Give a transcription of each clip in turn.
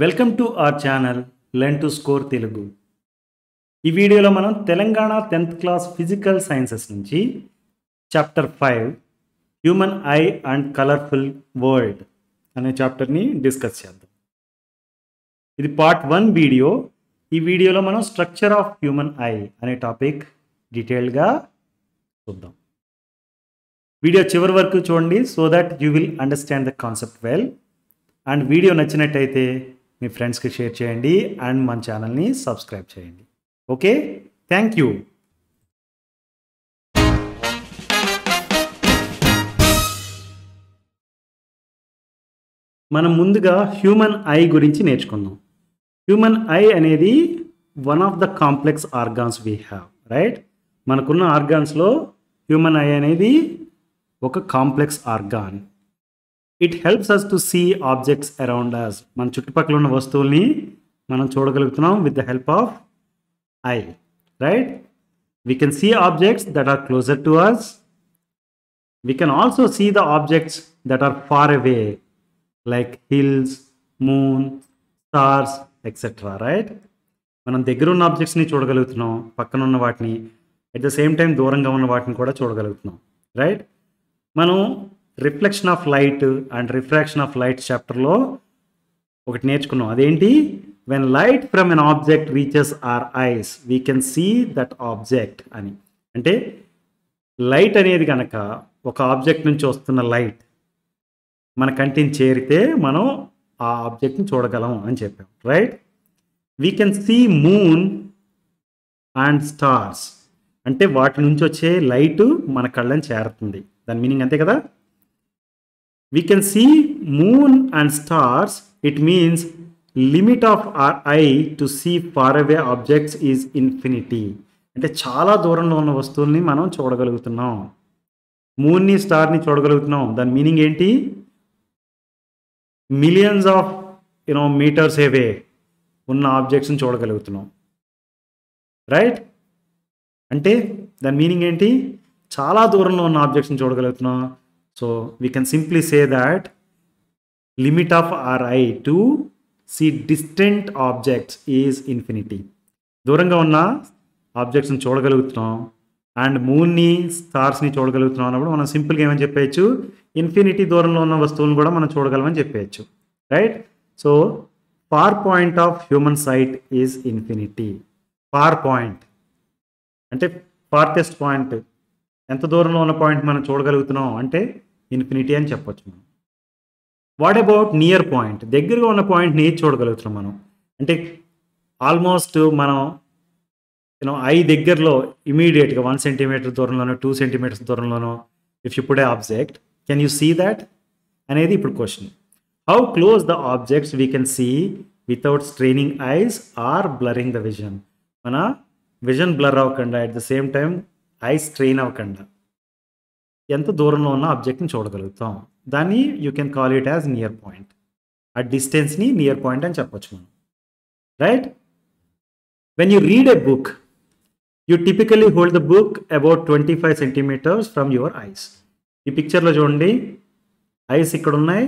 Welcome to our channel learn to score Telugu. ఈ వీడియోలో మనం Telangana 10th class physical sciences నుంచి chapter 5 human eye and colourful world అనే చాప్టర్ని డిస్కస్ చేద్దాం. ఇది పార్ట్ 1 వీడియో. ఈ వీడియోలో మనం స్ట్రక్చర్ ఆఫ్ హ్యూమన్ ఐ అనే టాపిక్ డీటెయిల్గా చూద్దాం. వీడియో చివరి వరకు చూడండి so that you will understand the concept well. And video నచ్చినట్టయితే మీ ఫ్రెండ్స్కి షేర్ చేయండి అండ్ మన ఛానల్ని సబ్స్క్రైబ్ చేయండి. Okay, thank you. మనం ముందుగా హ్యూమన్ ఐ గురించి నేర్చుకుందాం. హ్యూమన్ ఐ అనేది one of the complex organs we have, right? మనకున్న ఆర్గాన్స్లో హ్యూమన్ ఐ అనేది ఒక complex organ. It helps us to see objects around us. మన చుట్టుపక్కల ఉన్న వస్తువుల్ని మనం చూడగలుగుతున్నాం with the help of eye, right? We can see objects that are closer to us. We can also see the objects that are far away like hills, moon, stars etcetera, right? మనం దగ్గర ఉన్న ఆబ్జెక్ట్స్ని చూడగలుగుతున్నాం, పక్కన ఉన్న వాటిని, at the same time దూరంగా ఉన్న వాటిని కూడా చూడగలుగుతున్నాం, రైట్? మనం reflection of light and refraction of light చాప్టర్లో ఒకటి నేర్చుకున్నాం. అదేంటి? When light from an object reaches our eyes we can see that object అని. అంటే లైట్ అనేది కనుక ఒక ఆబ్జెక్ట్ నుంచి వస్తున్న లైట్ మన కంటిని చేరితే మనం ఆ ఆబ్జెక్ట్ని చూడగలం అని చెప్పాం, right? We can see moon and stars. అంటే వాటి నుంచి వచ్చే లైట్ మన కళ్ళని చేరుతుంది, దాని మీనింగ్ అంతే కదా. We can see moon and stars. It means limit of our eye to see far away objects is infinity. అంటే చాలా దూరంలో ఉన్న వస్తువుల్ని మనం చూడగలుగుతున్నాం. మూన్ని, స్టార్ని చూడగలుగుతున్నాం. దాని మీనింగ్ ఏంటి? మిలియన్స్ ఆఫ్ మీటర్స్ అవే ఉన్న ఆబ్జెక్ట్స్ని చూడగలుగుతున్నాం, రైట్? అంటే దాని మీనింగ్ ఏంటి? చాలా దూరంలో ఉన్న ఆబ్జెక్ట్స్ని చూడగలుగుతున్నాం. So we can simply say that limit of our eye to see distant objects is infinity. దూరంగా ఉన్న ఆబ్జెక్ట్స్ని చూడగలుగుతున్నాం అండ్ మూన్ని, స్టార్స్ని చూడగలుగుతున్నాం అన్నప్పుడు మనం సింపుల్గా ఏమని చెప్పేయచ్చు? ఇన్ఫినిటీ దూరంలో ఉన్న వస్తువులను కూడా మనం చూడగలమని చెప్పేయచ్చు, right? So far point of human sight is infinity. Far point అంటే ఫార్టెస్ట్ పాయింట్, ఎంత దూరంలో ఉన్న పాయింట్ మనం చూడగలుగుతున్నాం అంటే ఇన్ఫినిటీ అని చెప్పొచ్చు మనం. What about near point? దగ్గరగా ఉన్న పాయింట్ని చూడగలుగుతున్నాం మనం. అంటే ఆల్మోస్ట్ మనం ఐ దగ్గరలో ఇమీడియట్గా 1 సెంటీమీటర్ దూరంలోనో 2 సెంటీమీటర్స్ దూరంలోనో if you put a object, can you see that అనేది ఇప్పుడు question. How close the objects we can see without straining eyes or blurring the vision. మన విజన్ బ్లర్ అవ్వకుండా at the same time eye strain అవ్వకుండా ఎంత దూరంలో ఉన్న ఆబ్జెక్ట్ని చూడగలుగుతాం. దాన్ని you can call it as near point. ఆ డిస్టెన్స్ని నియర్ పాయింట్ అని చెప్పొచ్చు మనం, right? When you read a book you typically hold the book about 25 centimetres from your eyes. ఈ పిక్చర్లో చూడండి, ఐస్ ఇక్కడ ఉన్నాయి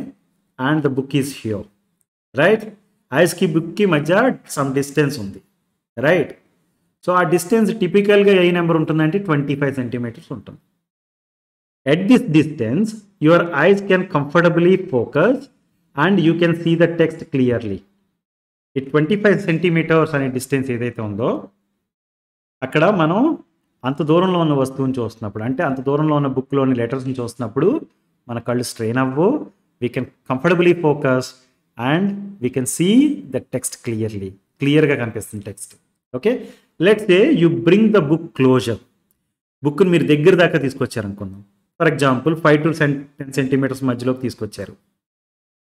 and the book is here, right? ఐస్కి బుక్కి మధ్య సమ్ డిస్టెన్స్ ఉంది, రైట్? సో ఆ డిస్టెన్స్ టిపికల్గా ఏ నెంబర్ ఉంటుందంటే 25 సెంటీమీటర్స్ ఉంటుంది. At this distance, your eyes can comfortably focus and you can see the text clearly. ఈ 25 సెంటీమీటర్స్ అనే డిస్టెన్స్ ఏదైతే ఉందో అక్కడ మనం అంత దూరంలో ఉన్న వస్తువుని చూస్తున్నప్పుడు, అంటే అంత దూరంలో ఉన్న బుక్లోని లెటర్స్ని చూస్తున్నప్పుడు మన కళ్ళు స్ట్రెయిన్ అవ్వు. We can comfortably focus and we can see the text క్లియర్గా కనిపిస్తుంది text. Okay, let's say you bring the book closer. బుక్ని మీరు దగ్గర దాకా తీసుకొచ్చారనుకుందాం. ఫర్ ఎగ్జాంపుల్ 5 to 10 సెంటీమీటర్స్ మధ్యలోకి తీసుకొచ్చారు.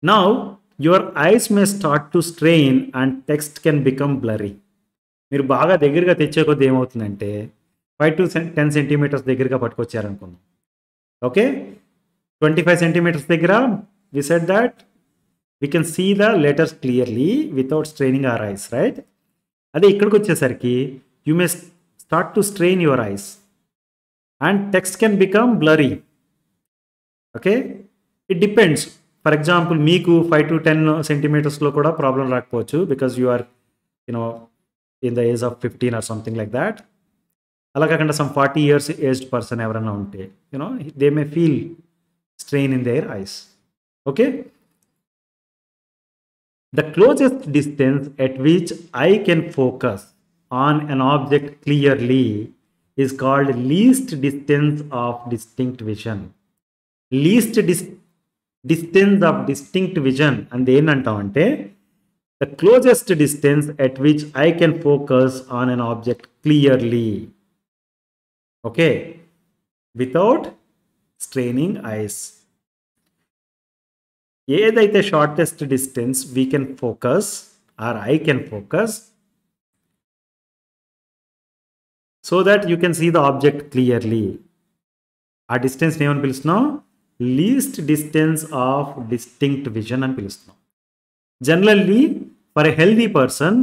Now your eyes may start to strain and text can become blurry. మీరు బాగా దగ్గరగా తెచ్చే కొద్ది ఏమవుతుందంటే 5 to 10 సెంటీమీటర్స్ దగ్గరగా పట్టుకొచ్చారనుకుందాం. ఓకే, 25 సెంటీమీటర్స్ దగ్గర we said that we can see the letters clearly without straining our eyes, right? అదే ఇక్కడికి వచ్చేసరికి you may start to strain your eyes and text can become blurry. Okay, it depends. For example మీకు 5 to 10 సెంటీమీటర్స్లో కూడా problem రాకపోవచ్చు, because you are you know in the age of 15 or something like that. అలా కాకుండా some 40 years aged person ఎవరైనా ఉంటే they may feel strain in there ice. Okay, the closest distance at which I can focus on an object clearly is called least distance of distinct vision. Least distance of distinct vision and ఏంటంటామంటే the closest distance at which I can focus on an object clearly, okay, without straining eyes. ఏదైతే shortest distance we can focus or eye can focus so that you can see the object clearly, ఆ distance ఏమని పిలుస్తున్నాం? Least distance of distinct vision అని పిలుస్తున్నాం. Generally for a healthy person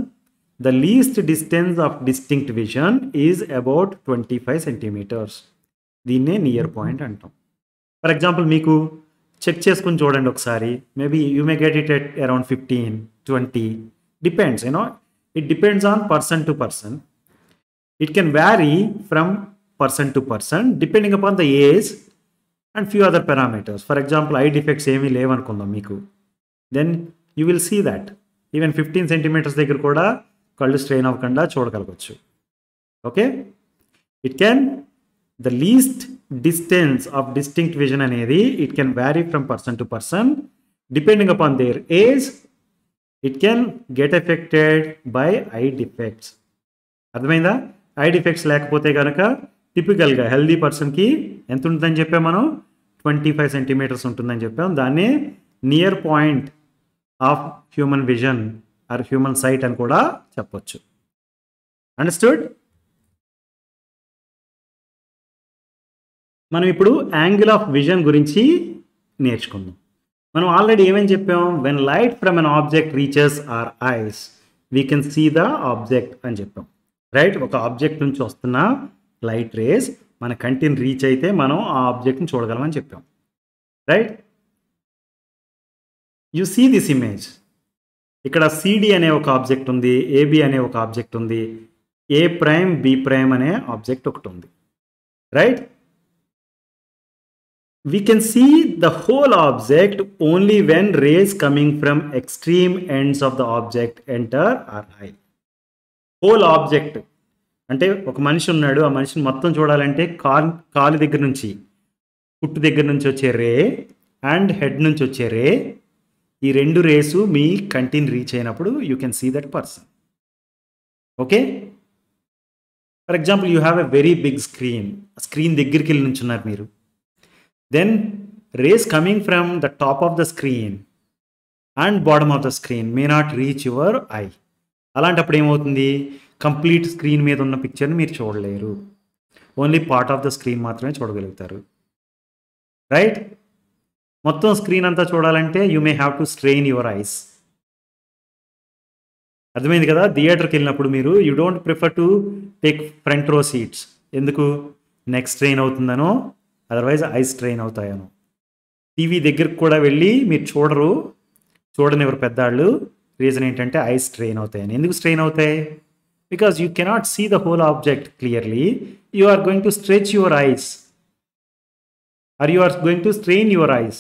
the least distance of distinct vision is about 25 centimeters. దీన్నే near point అంటాం. For example మీకు check చేసుకుని చూడండి ఒకసారి, maybe you may get it at around 15, 20, depends, it depends on person to person. It can vary from person to person depending upon the age and few other parameters. For example eye defects ఏమీ లేవనుకుందాం మీకు, then you will see that even 15 centimeters దగ్గర కూడా కళ్ళు strain అవ్వకుండా చూడగలగచ్చు. Okay, it can the least distance of distinct vision అనేది it can vary from person to person depending upon their age. It can get affected by eye defects. అర్థమైందా? I defects లేకపోతే కనుక టిపికల్గా healthy పర్సన్కి ఎంత ఉంటుందని చెప్పాం మనం? 25 centimeters ఉంటుందని చెప్పాం. దాన్ని near point of human vision or human sight అని కూడా చెప్పొచ్చు. అండర్స్టూడ్? మనం ఇప్పుడు యాంగిల్ ఆఫ్ విజన్ గురించి నేర్చుకుందాం. మనం ఆల్రెడీ ఏమని చెప్పాం? When light from an object reaches our eyes we can see the object అని చెప్పాం, రైట్? ఒక ఆబ్జెక్ట్ నుంచి వస్తున్న లైట్ రేస్ మన కంటిని రీచ్ అయితే మనం ఆ ఆబ్జెక్ట్ని చూడగలమని చెప్పాం, right? You see this image. ఇక్కడ సిడి అనే ఒక ఆబ్జెక్ట్ ఉంది, ఏబి అనే ఒక ఆబ్జెక్ట్ ఉంది, ఏ ప్రైమ్ బి ప్రైమ్ అనే ఆబ్జెక్ట్ ఒకటి ఉంది, right? We can see the whole object only when rays coming from extreme ends of the object enter our eye. Whole object అంటే ఒక మనిషి ఉన్నాడు, ఆ మనిషిని మొత్తం చూడాలంటే కాలు దగ్గర నుంచి, పుట్టు దగ్గర నుంచి వచ్చే రే అండ్ హెడ్ నుంచి వచ్చే రే, ఈ రెండు రేసు మీ కంటిని రీచ్ అయినప్పుడు you can see that person. Okay, for example you have a very big screen దగ్గరికి వెళ్ళి నుంచున్నారు మీరు. Then rays coming from the top of the screen and bottom of the screen may not reach your eye. అలాంటప్పుడు ఏమవుతుంది? Complete screen మీద ఉన్న పిక్చర్ని మీరు చూడలేరు, only part of the screen మాత్రమే చూడగలుగుతారు, రైట్? మొత్తం స్క్రీన్ అంతా చూడాలంటే you may have to strain your eyes. అర్థమైంది కదా? థియేటర్కి వెళ్ళినప్పుడు మీరు you don't prefer to take front row seats. ఎందుకు? నెక్ స్ట్రెయిన్ అవుతుందనో, అదర్వైజ్ ఐస్ స్ట్రెయిన్ అవుతాయను. టీవీ దగ్గరకు కూడా వెళ్ళి మీరు చూడనివ్వరు పెద్దవాళ్ళు. రీజన్ ఏంటంటే ఐస్ స్ట్రెయిన్ అవుతాయని. ఎందుకు స్ట్రెయిన్ అవుతాయి? Because you cannot see the whole object clearly. You are going to stretch your eyes or you are going to strain your eyes.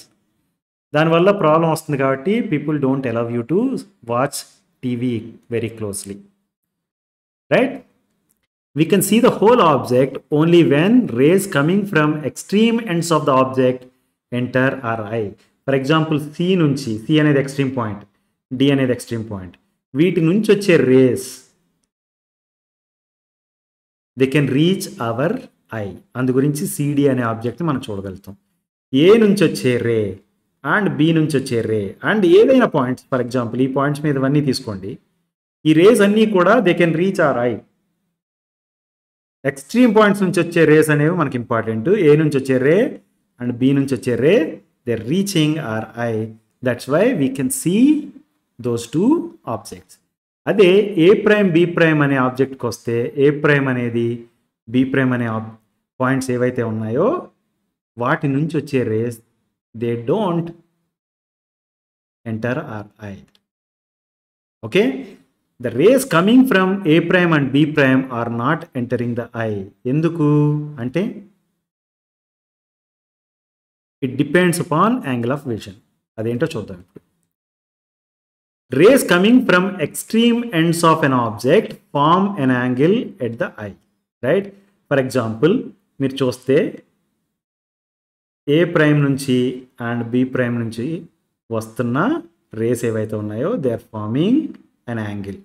దానివల్ల ప్రాబ్లం వస్తుంది. కాబట్టి people don't allow you to watch TV very closely, right? We can see the whole object only when rays coming from extreme ends of the object enter our eye. For example, C అనేది extreme point, D అనేది extreme point. వీటి నుంచి వచ్చే rays they can reach our eye. అందు గురించి CD అనే ఆబ్జెక్ట్ని మనం చూడగలుగుతాం. ఏ నుంచి వచ్చే రే అండ్ బి నుంచి వచ్చే రే అండ్ ఏదైనా పాయింట్స్, ఫర్ ఎగ్జాంపుల్ ఈ పాయింట్స్ మీద ఇవన్నీ తీసుకోండి, ఈ రేస్ అన్నీ కూడా they can reach our I. Extreme points నుంచి వచ్చే రేస్ అనేవి మనకి ఇంపార్టెంట్. ఏ నుంచి వచ్చే రే అండ్ బి నుంచి వచ్చే ray, they are reaching our eye. That's why we can see those two objects. అదే ఏ ప్రైమ్ బి ప్రైమ్ అనే ఆబ్జెక్ట్కి వస్తే ఏ ప్రైమ్ అనేది బి ప్రైమ్ అనే పాయింట్స్ ఏవైతే ఉన్నాయో వాటి నుంచి వచ్చే rays they don't enter our eye. Okay, the rays coming from A prime and B prime are not entering the eye. ఎందుకు అంటే it depends upon angle of vision. అదేంటో చూద్దాం ఇప్పుడు. Rays coming from extreme ends of an object form an angle at the eye, right? For example, మీరు చూస్తే A prime నుంచి and B prime నుంచి వస్తున్న రేస్ ఏవైతే ఉన్నాయో they are forming an angle,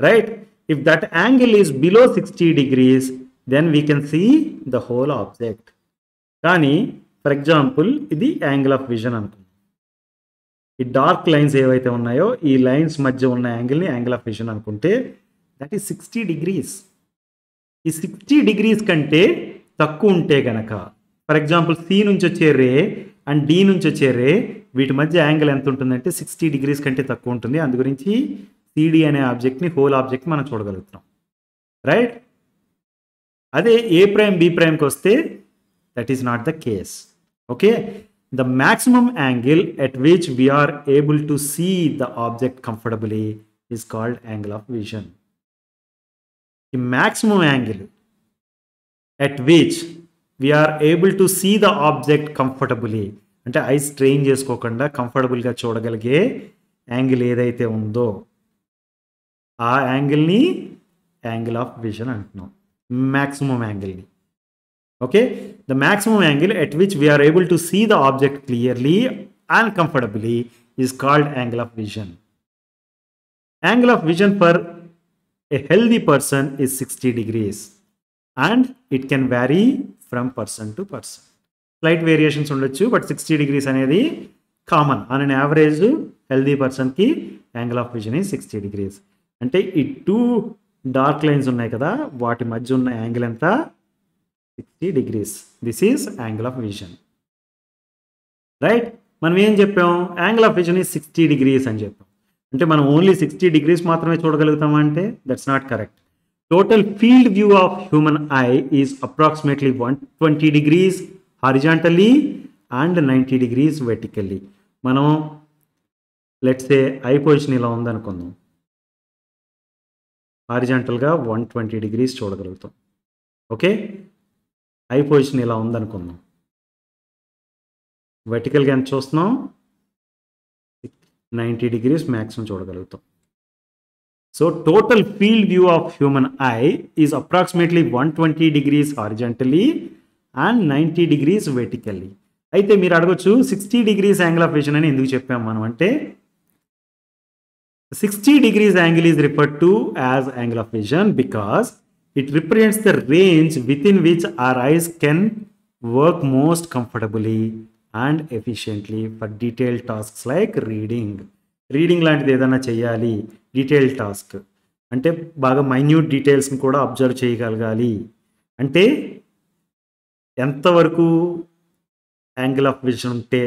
right? If that angle is below 60 degrees, then we can see the whole object. కానీ for example ఇది angle of vision అనుకుందాం. ఈ డార్క్ లైన్స్ ఏవైతే ఉన్నాయో ఈ లైన్స్ మధ్య ఉన్న యాంగిల్ని యాంగిల్ ఆఫ్ విజన్ అనుకుంటే దట్ ఈస్ 60 degrees. ఈ 60 degrees కంటే తక్కువ ఉంటే గనక ఫర్ ఎగ్జాంపుల్ సి నుంచి వచ్చే రే అండ్ డి నుంచి వచ్చే రే వీటి మధ్య యాంగిల్ ఎంత ఉంటుందంటే 60 degrees కంటే తక్కువ ఉంటుంది. అందు గురించి సిడి అనే ఆబ్జెక్ట్ని హోల్ ఆబ్జెక్ట్ మనం చూడగలుగుతున్నాం, రైట్? అదే ఏ ప్రైమ్ బి ప్రైమ్కి వస్తే that is not the case. Okay, the maximum angle at which we are able to see the object comfortably is called angle of vision. The maximum angle at which we are able to see the object comfortably అంటే eye strain చేసుకోకుండా కంఫర్టబుల్గా చూడగలిగే angle ఏదైతే ఉందో ఆ యాంగిల్ని angle of vision అంటున్నాం, maximum యాంగిల్ని. Okay, the maximum angle at which we are able to see the object clearly and comfortably is called angle of vision. Angle of vision for a healthy person is 60 degrees and it can vary from person to person. Slight variations ఉండొచ్చు, but 60 degrees అనేది common. On an average healthy పర్సన్కి angle of vision is 60 degrees. అంటే ఈ two dark lines ఉన్నాయి కదా వాటి మధ్య ఉన్న యాంగిల్ ఎంత 60 degrees. This is angle of vision, right? మనం ఏం చెప్పాం, angle of vision is 60 degrees అని చెప్పాం. అంటే మనం ఓన్లీ 60 degrees మాత్రమే చూడగలుగుతామా అంటే that's not correct. Total field view of human eye is approximately 120 degrees horizontally and 90 degrees vertically. మనం లెట్స్ సే ఐ పొజిషన్ ఇలా ఉందనుకుందాం, హారిజాంటల్గా 120 degrees చూడగలుగుతాం. ఓకే, ఐ పొజిషన్ ఇలా ఉందనుకుందాం, వర్టికల్గా ఎంత చూస్తున్నాం 90 degrees మ్యాక్సిమం చూడగలుగుతాం. So total field view of human eye is approximately 120 degrees horizontally and 90 degrees vertically. అయితే మీరు అడగొచ్చు 60 degrees యాంగిల్ ఆఫ్ విజన్ అని ఎందుకు చెప్పాం మనం అంటే 60 degrees angle is referred to as angle of vision because it represents the range within which our eyes can work most comfortably and efficiently for detailed tasks like reading. Reading లాంటిది ఏదైనా చేయాలి, detailed task అంటే బాగా minute డీటెయిల్స్ని కూడా observe చేయగలగాలి అంటే ఎంతవరకు angle of vision ఉంటే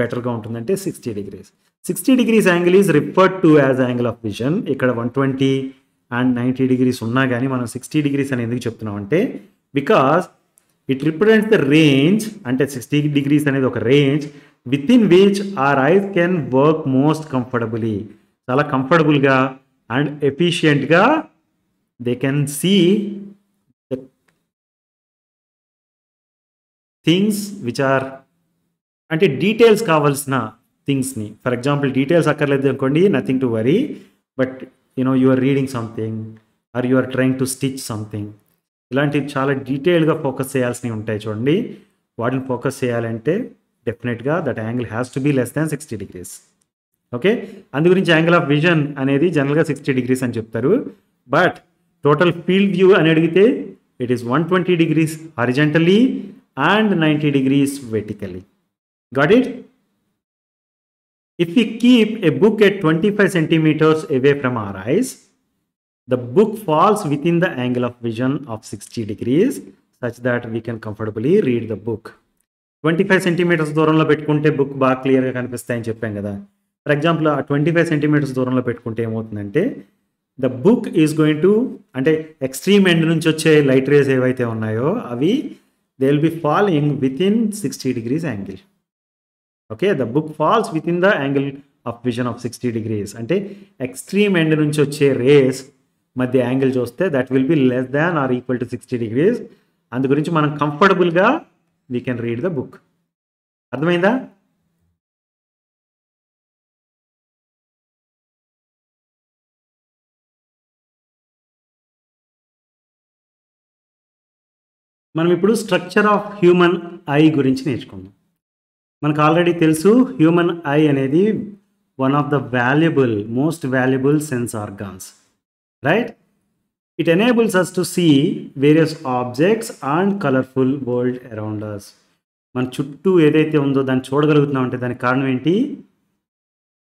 బెటర్గా ఉంటుందంటే 60 degrees. 60 degrees angle is referred to as angle of vision. ఇక్కడ 120 అండ్ 90 degrees ఉన్నా కానీ మనం 60 degrees అని ఎందుకు చెప్తున్నాం అంటే because it represents the range. అంటే 60 degrees అనేది ఒక range within which our eyes can work most comfortably, చాలా కంఫర్టబుల్గా అండ్ ఎఫిషియెంట్గా they can see the things which are అంటే డీటెయిల్స్ కావాల్సిన థింగ్స్ని. ఫర్ ఎగ్జాంపుల్ డీటెయిల్స్ అక్కర్లేదు అనుకోండి, nothing to worry, but you are reading something or you are trying to stitch something, ఇలాంటివి చాలా డీటెయిల్గా ఫోకస్ చేయాల్సినవి ఉంటాయి చూడండి. వాటిని ఫోకస్ చేయాలంటే డెఫినెట్గా that angle has to be less than 60 degrees. Okay, అందు గురించి యాంగిల్ ఆఫ్ విజన్ అనేది జనరల్గా 60 degrees అని చెప్తారు. బట్ టోటల్ ఫీల్డ్ వ్యూ అని అడిగితే it is 120 degrees horizontally and 90 degrees vertically. Got it? If we keep a book at 25 centimeters away from our eyes, the book falls within the angle of vision of 60 degrees such that we can comfortably read the book. 25 centimeters దూరంలో పెట్టుకుంటే book బాగా క్లియర్గా కనిపిస్తాయని చెప్పాం కదా. For example ఆ 25 centimeters దూరంలో పెట్టుకుంటే ఏమవుతుందంటే the book is going to అంటే ఎక్స్ట్రీమ్ ఎండ్ నుంచి వచ్చే లైట్ రేస్ ఏవైతే ఉన్నాయో అవి they will be following within 60 degrees angle. Okay, the book falls within the angle of vision of 60 degrees. అంటే ఎక్స్ట్రీమ్ ఎండ్ నుంచి వచ్చే rays మధ్య యాంగిల్ చూస్తే that will be less than or equal to 60 degrees. అందు గురించి మనం కంఫర్టబుల్గా we can read the book. అర్థమైందా? మనం ఇప్పుడు స్ట్రక్చర్ ఆఫ్ హ్యూమన్ ఐ గురించి నేర్చుకుందాం. మనకు ఆల్రెడీ తెలుసు హ్యూమన్ ఐ అనేది one of the most valuable sense organs, right? It enables us to see various objects and colourful world around us. మన చుట్టూ ఏదైతే ఉందో దాన్ని చూడగలుగుతున్నాం అంటే దానికి కారణం ఏంటి?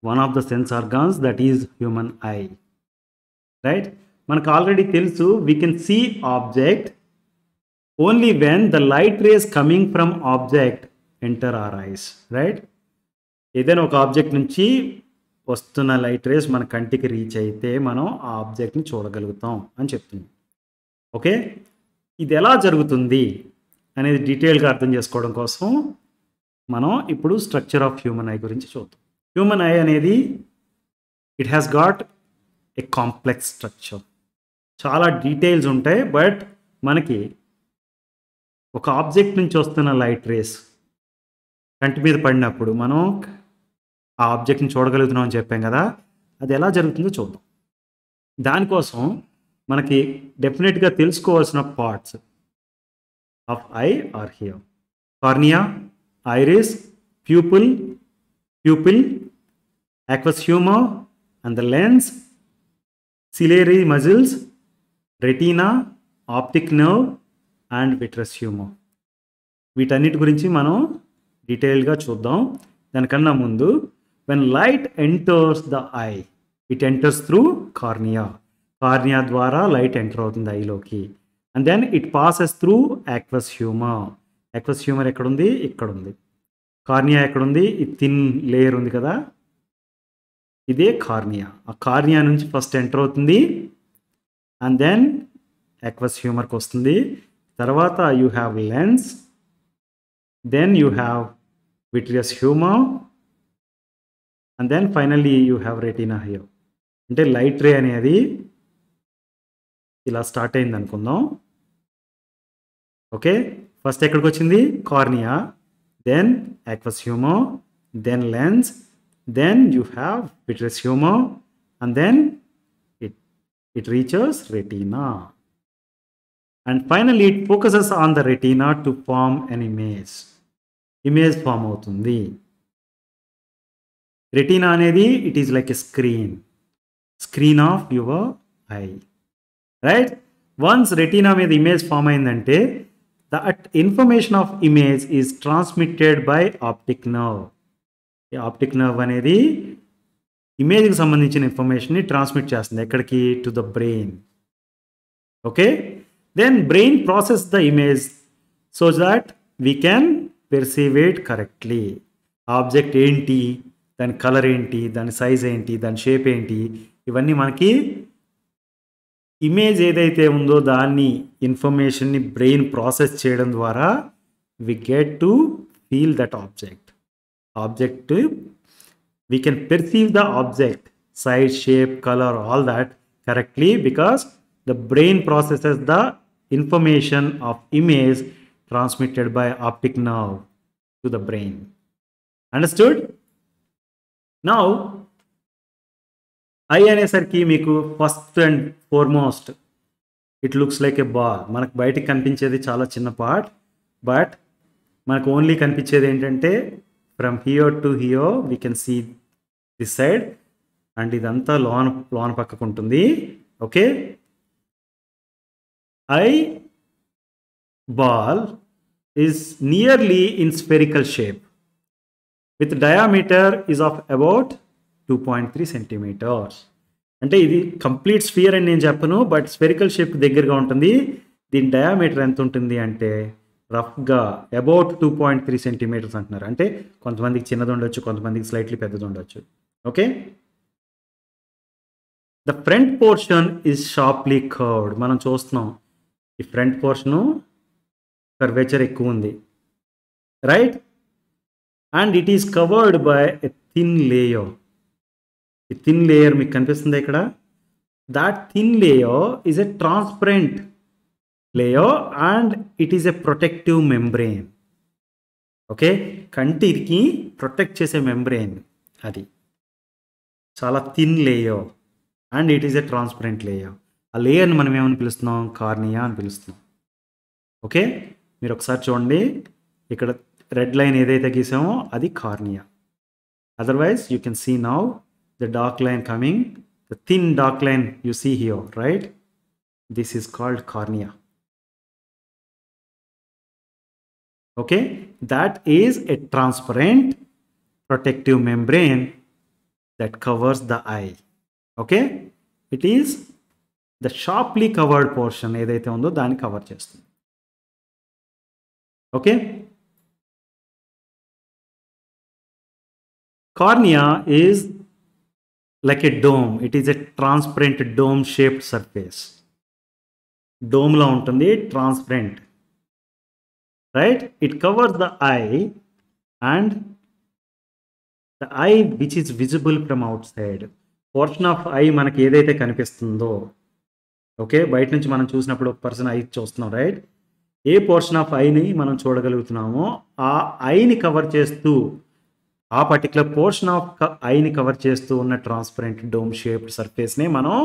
One of the sense organs, that is human eye, right? మనకు ఆల్రెడీ తెలుసు we can see object only when the light rays coming from object enter our eyes, right? ఏదైనా ఒక ఆబ్జెక్ట్ నుంచి వస్తున్న లైట్ రేస్ మన కంటికి రీచ్ అయితే మనం ఆ ఆబ్జెక్ట్ని చూడగలుగుతాం అని చెప్తున్నాం. ఓకే, ఇది ఎలా జరుగుతుంది అనేది డీటెయిల్గా అర్థం చేసుకోవడం కోసం మనం ఇప్పుడు స్ట్రక్చర్ ఆఫ్ హ్యూమన్ ఐ గురించి చూద్దాం. హ్యూమన్ ఐ అనేది it has got a complex structure, చాలా డీటెయిల్స్ ఉంటాయి. బట్ మనకి ఒక ఆబ్జెక్ట్ నుంచి వస్తున్న లైట్ రేస్ కంటి మీద పడినప్పుడు మనం ఆ ఆబ్జెక్ట్ని చూడగలుగుతున్నాం అని చెప్పాం కదా, అది ఎలా జరుగుతుందో చూద్దాం. దానికోసం మనకి డెఫినెట్గా తెలుసుకోవాల్సిన parts of eye are here: cornea, iris, pupil, aqueous humor and the lens, ciliary muscles, retina, optic nerve and vitreous humor. వీటన్నిటి గురించి మనం డీటెయిల్గా చూద్దాం. దానికన్నా ముందు, when light enters the eye, it enters through cornea. Cornea ద్వారా light enter అవుతుంది ఐలోకి. And then it passes through aqueous humour. Aqueous humour ఎక్కడుంది? ఇక్కడ ఉంది. కార్నియా ఎక్కడుంది? ఈ థిన్ లేయర్ ఉంది కదా, ఇదే కార్నియా. ఆ కార్నియా నుంచి ఫస్ట్ ఎంటర్ అవుతుంది అండ్ దెన్ యాక్వస్ హ్యూమర్కి వస్తుంది. తర్వాత you have lens, then you have vitreous humour and then finally you have retina here. అంటే లైట్ రే అనేది ఇలా స్టార్ట్ అయింది అనుకుందాం. ఓకే, ఫస్ట్ ఎక్కడికి వచ్చింది? Cornea, then aqueous humour, then lens, then you have vitreous humor and then it reaches retina and finally it focuses on the retina to form an image form avutundi. Retina anedi it is like a screen of your eye, right? Once retina మీద image form అయిందంటే that information of image is transmitted by optic nerve. ఈ optic nerve అనేది ఇమేజ్కి సంబంధించిన ఇన్ఫర్మేషన్ని transmit చేస్తుంది. ఎక్కడికి? To the brain. Okay, then brain process the image so that we can perceive it correctly. Object ఏంటి, దాని కలర్ ఏంటి, దాని సైజ్ ఏంటి, దాని షేప్ ఏంటి, ఇవన్నీ మనకి ఇమేజ్ ఏదైతే ఉందో దాన్ని ఇన్ఫర్మేషన్ని బ్రెయిన్ ప్రాసెస్ చేయడం ద్వారా we get to feel that object, we can perceive the object size, shape, color, all that correctly because the brain processes the information of image transmitted by optic nerve to the brain. Understood? Now eye అనేసరికి మీకు first and foremost it looks like a ball. మనకు బయటికి కనిపించేది చాలా చిన్న part, but మనకు only కనిపించేది ఏంటంటే from here to here we can see this side and ఇదంతా లోన పక్కకు ఉంటుంది. Okay, eye ball is nearly in spherical shape with diameter is of about 2.3 centimeters. అంటే ఇది కంప్లీట్ స్ఫియర్ అని నేను చెప్పను, బట్ స్ఫెరికల్ షేప్ దగ్గరగా ఉంటుంది. దీని డయామీటర్ ఎంత ఉంటుంది అంటే రఫ్గా అబౌట్ 2.3 సెంటీమీటర్స్ అంటున్నారు. అంటే కొంతమందికి చిన్నది ఉండొచ్చు, కొంతమందికి స్లైట్లీ పెద్దది ఉండొచ్చు. Okay, the front portion is sharply curved. మనం చూస్తున్నాం ఈ ఫ్రంట్ పోర్షను కర్వేచర్ ఎక్కువ ఉంది, right? And it is covered by a thin layer. ఈ థిన్ లేయర్ మీకు కనిపిస్తుంది ఇక్కడ. That thin layer is a transparent layer and it is a protective membrane. Okay, కంటికి ప్రొటెక్ట్ చేసే మెంబ్రెయిన్ అది, చాలా thin layer and it is a transparent layer. ఆ లేయర్ని మనం ఏమని పిలుస్తున్నాం? కార్నియా అని పిలుస్తున్నాం. ఓకే, మీరు ఒకసారి చూడండి, ఇక్కడ రెడ్ లైన్ ఏదైతే గీసామో అది cornea. Otherwise you can see now the dark line coming, the thin dark line you see here, right? This is called cornea. Okay, that is a transparent protective membrane that covers the eye. Okay, it is the sharply covered portion ఏదైతే ఉందో దాన్ని cover చేస్తుంది. Okay, cornea is like a dome. It is a transparent dome shaped surface. Dome లా ఉంటుంది, transparent, right? It covers the eye and the eye which is visible from outside. Portion of eye మనకి ఏదైతే కనిపిస్తుందో, okay, బయట నుంచి మనం చూసినప్పుడు ఒక పర్సన్ ఐ చూస్తున్నాం, రైట్? ఏ పోర్షన్ ఆఫ్ ఐని మనం చూడగలుగుతున్నామో ఆ ఐని కవర్ చేస్తూ, ఆ పర్టికులర్ పోర్షన్ ఆఫ్ ఐని కవర్ చేస్తూ ఉన్న ట్రాన్స్పరెంట్ డోమ్ షేప్డ్ సర్ఫేస్ని మనం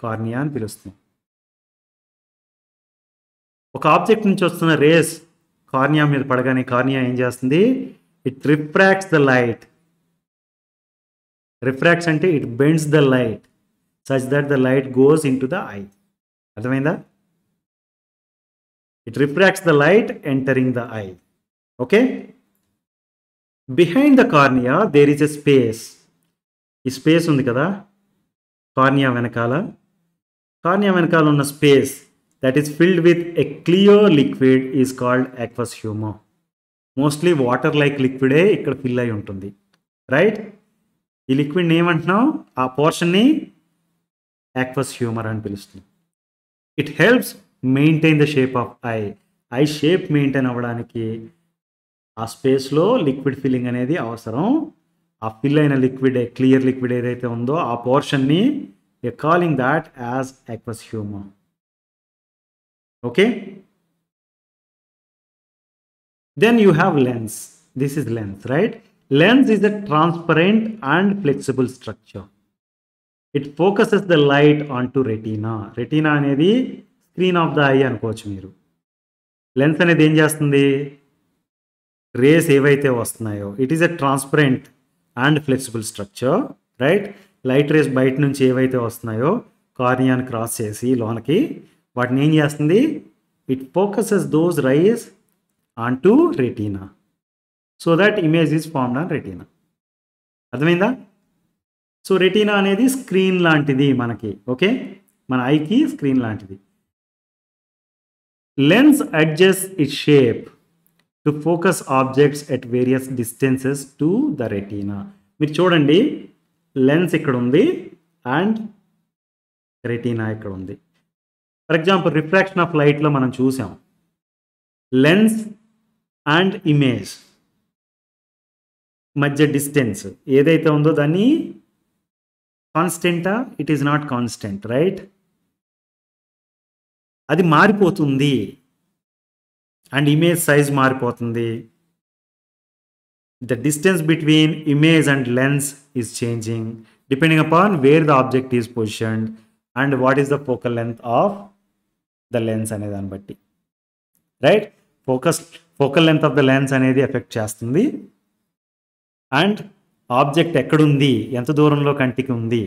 కార్నియా అని పిలుస్తున్నాం. ఒక ఆబ్జెక్ట్ నుంచి వస్తున్న రేస్ కార్నియా మీద పడగానే కార్నియా ఏం చేస్తుంది? It refracts the light. Refracts అంటే it bends the light such that the light goes into the eye. అర్థమైందా? It refracts the light entering the eye. Okay, behind the cornea there is a space. ఈ space ఉంది కదా cornea వెనకాల, cornea వెనకాల ఉన్న space that is filled with a clear liquid is called aqueous humor. Mostly water like liquid ఇక్కడ fill అయి ఉంటుంది, right? ఈ లిక్విడ్ ఏమంటున్నాం? ఆ పోర్షన్ని aqueous humor అని పిలుస్తుంది. It helps maintain the shape of I. I shape maintain అవ్వడానికి ఆ స్పేస్లో లిక్విడ్ ఫిల్లింగ్ అనేది అవసరం. ఆ ఫిల్ అయిన లిక్విడ్, క్లియర్ లిక్విడ్ ఏదైతే ఉందో ఆ పోర్షన్ని we are calling that as aqueous humor. Okay, then you have lens. This is lens, right? Lens is a transparent and flexible structure. It focuses the light onto retina. Retina అనేది screen off the I అనుకోవచ్చు మీరు. Lens అనేది ఏం చేస్తుంది? Race ఏవైతే వస్తున్నాయో, it is a transparent and flexible structure, right? Light race బయట నుంచి ఏవైతే వస్తున్నాయో కార్నియాని క్రాస్ చేసి లోనకి వాటిని ఏం చేస్తుంది? It focuses those rice on to retina so that image is formed on retina. అర్థమైందా? సో రెటీనా అనేది స్క్రీన్ లాంటిది మనకి, ఓకే, మన ఐకి స్క్రీన్ లాంటిది. Lens adjust it shape to focus objects at various distances to the retina. మీరు చూడండి, lens ఇక్కడ ఉంది అండ్ రెటీనా ఇక్కడ ఉంది. ఫర్ ఎగ్జాంపుల్ రిఫ్రాక్షన్ ఆఫ్ లైట్లో మనం చూసాం, లెన్స్ అండ్ ఇమేజ్ మధ్య డిస్టెన్స్ ఏదైతే ఉందో దాన్ని కాన్స్టెంటా? It is not constant, right? అది మారిపోతుంది అండ్ ఇమేజ్ సైజ్ మారిపోతుంది. The distance between image and lens is changing depending upon where the object is positioned and what is the focal length of the lens అనే దాన్ని బట్టి, right? Focal length of the lens అనేది affect చేస్తుంది and object ఎక్కడుంది, ఎంత దూరంలో కంటికి ఉంది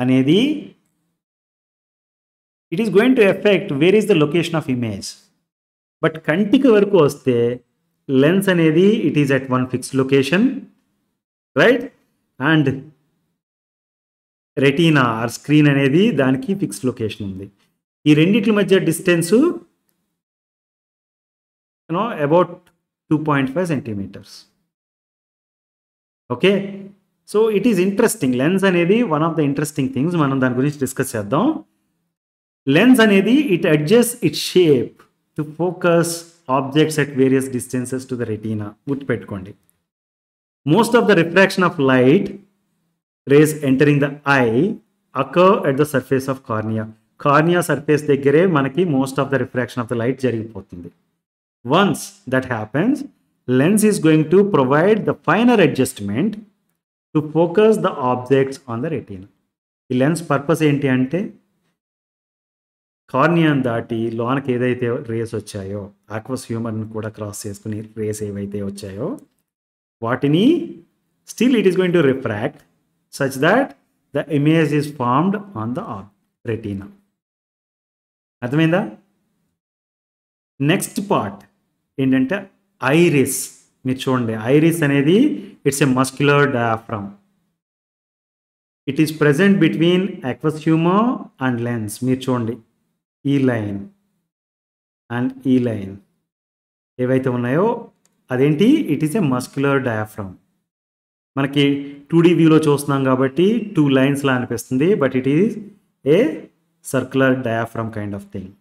అనేది it is going to affect where is the location of image. But కంటికి వరకు వస్తే లెన్స్ అనేది it is at one fixed location, right? And retina or screen అనేది దానికి ఫిక్స్డ్ లొకేషన్ ఉంది. ఈ రెండిట్ల మధ్య distance about 2.5 centimeters. Okay, so it is interesting. Lens అనేది one of the interesting things. మనం దాని గురించి డిస్కస్ చేద్దాం. లెన్స్ అనేది it adjust it shape to focus objects at various distances to the retina. గుర్తుపెట్టుకోండి, Most of the refraction of light rays entering the eye occur at the surface of cornea. Cornea surface దగ్గరే మనకి most of the refraction of the light జరిగిపోతుంది. Once that happens, lens is going to provide the finer adjustment to focus the objects on the retina. ఈ lens purpose ఏంటి అంటే కార్నియాని దాటి లోనకి ఏదైతే race వచ్చాయో ఆక్వస్ హ్యూమర్ని కూడా క్రాస్ చేసుకుని రేస్ ఏవైతే వచ్చాయో వాటిని still it is going to refract such that the image is formed on the retina. అర్థమైందా? నెక్స్ట్ పార్ట్ ఏంటంటే ఐరిస్. మీరు చూడండి, ఐరిస్ అనేది it's a muscular diaphragm. It is present between aqueous humour and lens. మీరు చూడండి, ఈ line and ఈ line ఏవైతే ఉన్నాయో అదేంటి, it is a muscular diaphragm. మనకి 2D వ్యూలో చూస్తున్నాం కాబట్టి 2 లైన్స్ లా అనిపిస్తుంది, but it is a circular diaphragm kind of thing.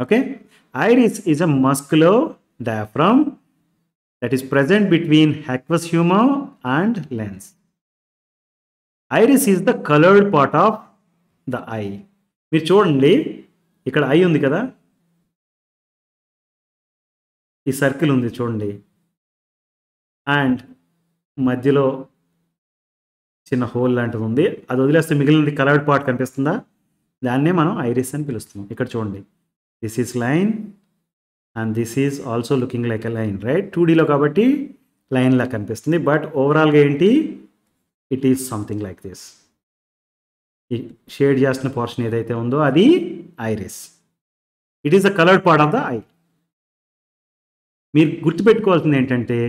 Okay, iris is a muscular diaphragm that is present between aqueous humor and lens. Iris is the colored part of the eye. మీరు చూడండి, ఇక్కడ I ఉంది కదా, ఈ circle ఉంది చూడండి, and మధ్యలో చిన్న హోల్ లాంటిది ఉంది. అది వదిలేస్తే మిగిలినది కలర్డ్ పార్ట్ కనిపిస్తుందా, దాన్నే మనం ఐరిస్ అని పిలుస్తున్నాం. ఇక్కడ చూడండి, this is line and this is also looking like a line, right? 2Dలో కాబట్టి లైన్ లా కనిపిస్తుంది, బట్ ఓవరాల్గా ఏంటి, it is something like this. ఈ షేడ్ చేసిన పోర్షన్ ఏదైతే ఉందో అది iris. It is the coloured part of the eye. మీరు గుర్తుపెట్టుకోవాల్సింది ఏంటంటే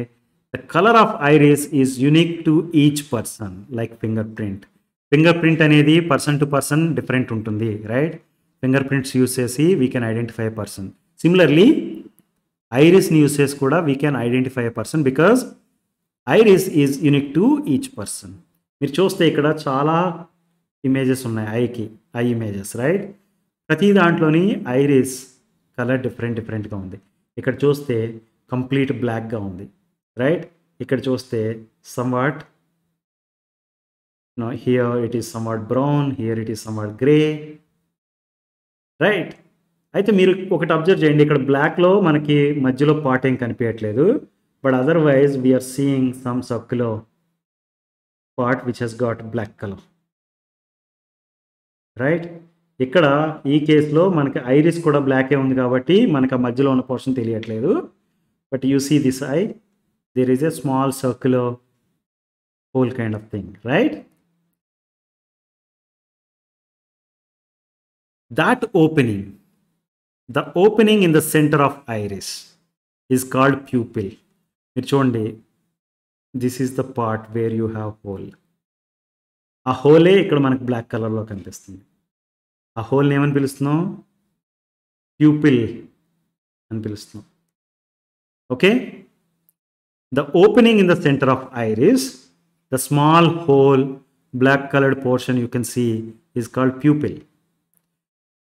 the colour of iris is unique to each person, like fingerprint. Fingerprint అనేది పర్సన్ టు పర్సన్ డిఫరెంట్ ఉంటుంది, రైట్? ఫింగర్ ప్రింట్స్ యూస్ చేసి we can identify a person. Similarly ఐరిస్ని use చేసి కూడా we can identify a person because iris is unique to each person. మీరు చూస్తే ఇక్కడ చాలా ఇమేజెస్ ఉన్నాయి, ఐ ఇమేజెస్, రైట్? ప్రతి దాంట్లోని ఐరిస్ కలర్ డిఫరెంట్గా ఉంది. ఇక్కడ చూస్తే కంప్లీట్ బ్లాక్గా ఉంది, రైట్? ఇక్కడ చూస్తే somewhat, here it is somewhat brown, here it is somewhat grey, right? అయితే మీరు ఒకటి అబ్జర్వ్ చేయండి, ఇక్కడ బ్లాక్లో మనకి మధ్యలో పార్ట్ ఏం కనిపించట్లేదు, but otherwise we're seeing some circular part which has got black colour, right? ఇక్కడ ఈ కేసులో మనకి ఐరిస్ కూడా బ్లాకే ఉంది కాబట్టి మనకు ఆ మధ్యలో ఉన్న పోర్షన్ తెలియట్లేదు, but you see this eye, there is a small circular hole kind of thing, right? That opening, the opening in the center of iris is called pupil. మీరు చూడండి, this is the part where you have whole. ఆ హోలే ఇక్కడ మనకు black కలర్లో కనిపిస్తుంది. ఆ హోల్ని ఏమని పిలుస్తున్నాం? ప్యూపిల్ అని పిలుస్తున్నాం. Okay, the opening in the centre of iris, the small hole black coloured portion you can see is called pupil.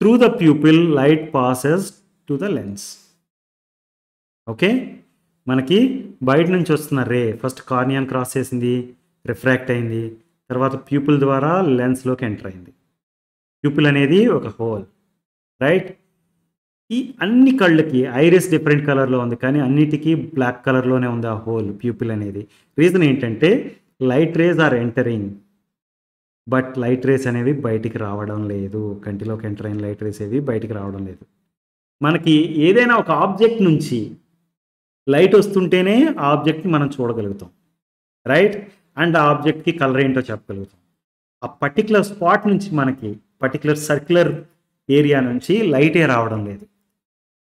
Through the pupil, light passes to the lens. Okay, మనకి బయట నుంచి వస్తున్న రే ఫస్ట్ కార్నియాన్ cross చేసింది, refract అయింది, తర్వాత pupil ద్వారా లెన్స్లోకి enter అయింది. ప్యూపిల్ అనేది ఒక హోల్, రైట్? ఈ అన్ని కళ్ళకి ఐరిస్ డిఫరెంట్ కలర్లో ఉంది, కానీ అన్నిటికీ బ్లాక్ కలర్లోనే ఉంది ఆ హోల్, ప్యూపిల్ అనేది. రీజన్ ఏంటంటే light rays are entering, but light rays అనేవి బయటికి రావడం లేదు. కంటిలోకి ఎంటర్ అయిన లైట్ రేస్ ఏవి బయటికి రావడం లేదు. మనకి ఏదైనా ఒక ఆబ్జెక్ట్ నుంచి లైట్ వస్తుంటేనే ఆ ఆబ్జెక్ట్ని మనం చూడగలుగుతాం, రైట్? అండ్ ఆ ఆబ్జెక్ట్కి కలర్ ఏంటో చెప్పగలుగుతాం. ఆ పర్టికులర్ స్పాట్ నుంచి మనకి పర్టికులర్ సర్క్యులర్ ఏరియా నుంచి లైటే రావడం లేదు,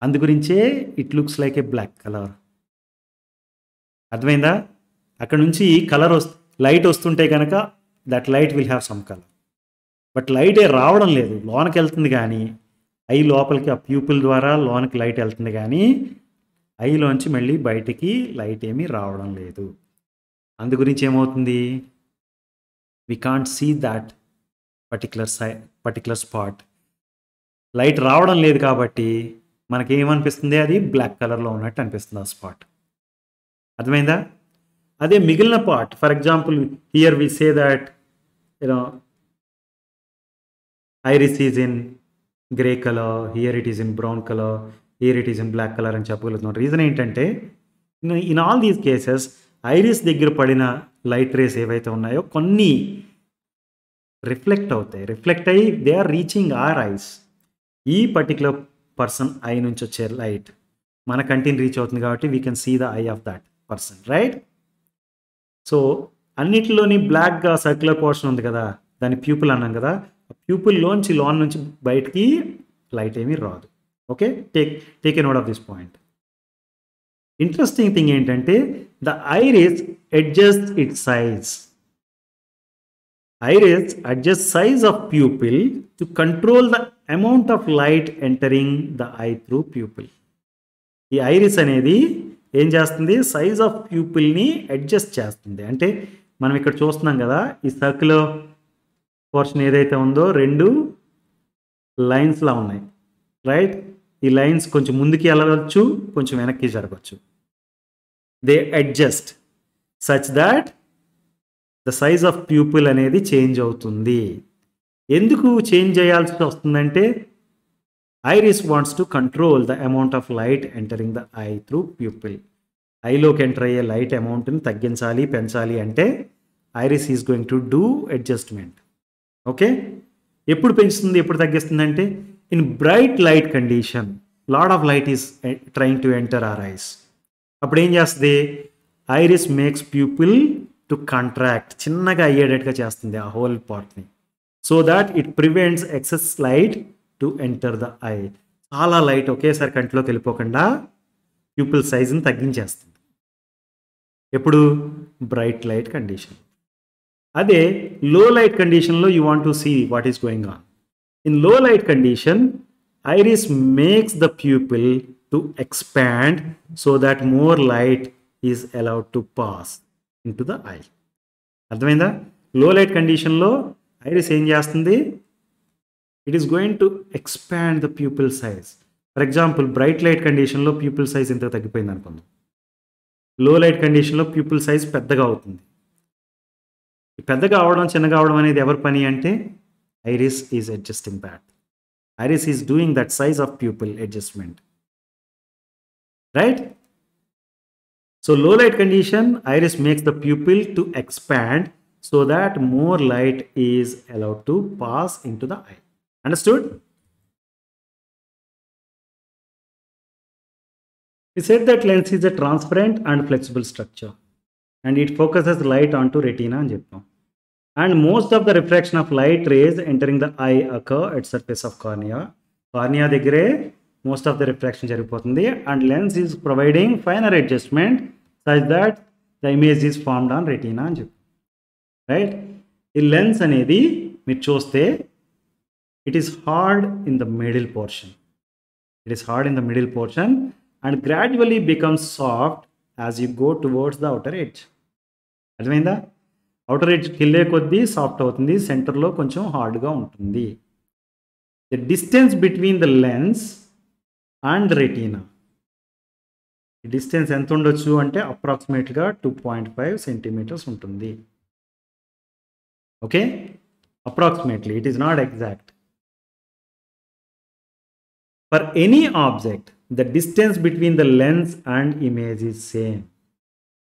అందుగురించే it looks like a black colour. అర్థమైందా? అక్కడ నుంచి కలర్ లైట్ వస్తుంటే కనుక that light will have some colour, but లైటే రావడం లేదు, లోనకి వెళ్తుంది కానీ ఐ లోపలికి ఆ ప్యూపిల్ ద్వారా లోనకి లైట్ వెళ్తుంది కానీ ఐలోంచి మళ్ళీ బయటికి లైట్ ఏమీ రావడం లేదు. అందు గురించి ఏమవుతుంది, we can't see that particular spot. Light రావడం లేదు కాబట్టి మనకి ఏమనిపిస్తుంది, అది బ్లాక్ కలర్లో ఉన్నట్టు అనిపిస్తుంది ఆ స్పాట్. అర్థమైందా? అదే మిగిలిన part, for example here we say that you know iris is in grey color, here it is in brown color, here it is in black color అని చెప్పగలుగుతున్నాం. రీజన్ ఏంటంటే in all these cases iris దగ్గర పడిన light rays ఏవైతే ఉన్నాయో కొన్ని reflect అవుతాయి, reflect అయ్యి they are reaching our eyes. ఈ పర్టికులర్ పర్సన్ ఐ నుంచి వచ్చే లైట్ మన కంటిని రీచ్ అవుతుంది కాబట్టి we can see the eye of that person, right? So అన్నిటిలోని బ్లాక్గా సర్క్యులర్ పోర్షన్ ఉంది కదా, దాని ప్యూపుల్ అన్నాం కదా, ప్యూపుల్లోంచి లోన్ నుంచి బయటికి లైట్ ఏమీ రాదు. Okay, take a note of this point. Interesting thing ఏంటంటే the iris adjust it size. Iris adjust size of pupil to control the amount of light entering the eye through pupil. ఈ iris అనేది ఏం చేస్తుంది, size of ప్యూపిల్ని adjust చేస్తుంది. అంటే మనం ఇక్కడ చూస్తున్నాం కదా, ఈ సర్కిల్ పోర్షన్ ఏదైతే ఉందో రెండు లైన్స్లా ఉన్నాయి, రైట్? ఈ లైన్స్ కొంచెం ముందుకి వెళ్ళవచ్చు, కొంచెం వెనక్కి జరగవచ్చు. They adjust such that the size of pupil అనేది చేంజ్ అవుతుంది. ఎందుకు చేంజ్ చేయాల్సి వస్తుందంటే iris wants to control the amount of light entering the eye through pupil. ఐలోకి ఎంటర్ అయ్యే లైట్ అమౌంట్ని తగ్గించాలి, పెంచాలి అంటే iris is going to do adjustment. Okay, ఎప్పుడు పెంచుతుంది, ఎప్పుడు తగ్గిస్తుంది అంటే in bright light condition lot of light is trying to enter our eyes. అప్పుడు ఏం చేస్తుంది, iris makes pupil to contract, చిన్నగా అయ్యేటట్టుగా చేస్తుంది ఆ హోల్ పార్ట్ని, so that it prevents excess light to enter the I. చాలా లైట్ ఒకేసారి కంటిలోకి వెళ్ళిపోకుండా ప్యూపిల్ సైజ్ని తగ్గించేస్తుంది. ఎప్పుడు బ్రైట్ లైట్ కండిషన్. అదే లో లైట్ కండిషన్లో you want to see what is going on. In low light condition iris makes the pupil to expand so that more light is allowed to pass into the eye. అర్థమైందా? Low light కండిషన్లో iris ఏం చేస్తుంది, it is going to expand the pupil size. For example bright light కండిషన్లో pupil size ఇంత తగ్గిపోయింది అనుకుందాం, లో light కండిషన్లో ప్యూపిల్ సైజ్ పెద్దగా అవుతుంది. పెద్దగా అవడం చిన్నగా అవడం అనేది ఎవరి పని అంటే iris is adjusting that. Iris is doing that size of pupil adjustment, right? So low light condition iris makes the pupil to expand so that more light is allowed to pass into the eye. Understood? We said that lens is a transparent and flexible structure and it focuses light onto retina అని చెప్పాం. And most of the refraction of light rays entering the eye occur at surface of cornea. Cornea దగ్గరే most of the refraction జరిగిపోతుంది and lens is providing finer adjustment such that the image is formed on retina అని చెప్పాం, right? ఈ lens అనేది మీరు చూస్తే it is hard in the middle portion. It is hard in the middle portion and gradually becomes soft as you go towards the outer edge. అర్థమైందా? Outer ఎడ్జ్కి వెళ్ళే కొద్దీ soft అవుతుంది, సెంటర్లో కొంచెం హార్డ్గా ఉంటుంది. The distance between the lens and retina, ఈ distance ఎంత ఉండొచ్చు అంటే అప్రాక్సిమేట్గా 2.5 సెంటీమీటర్స్ ఉంటుంది. Okay, approximately, it is not exact. For any object the distance between the lens and image is same.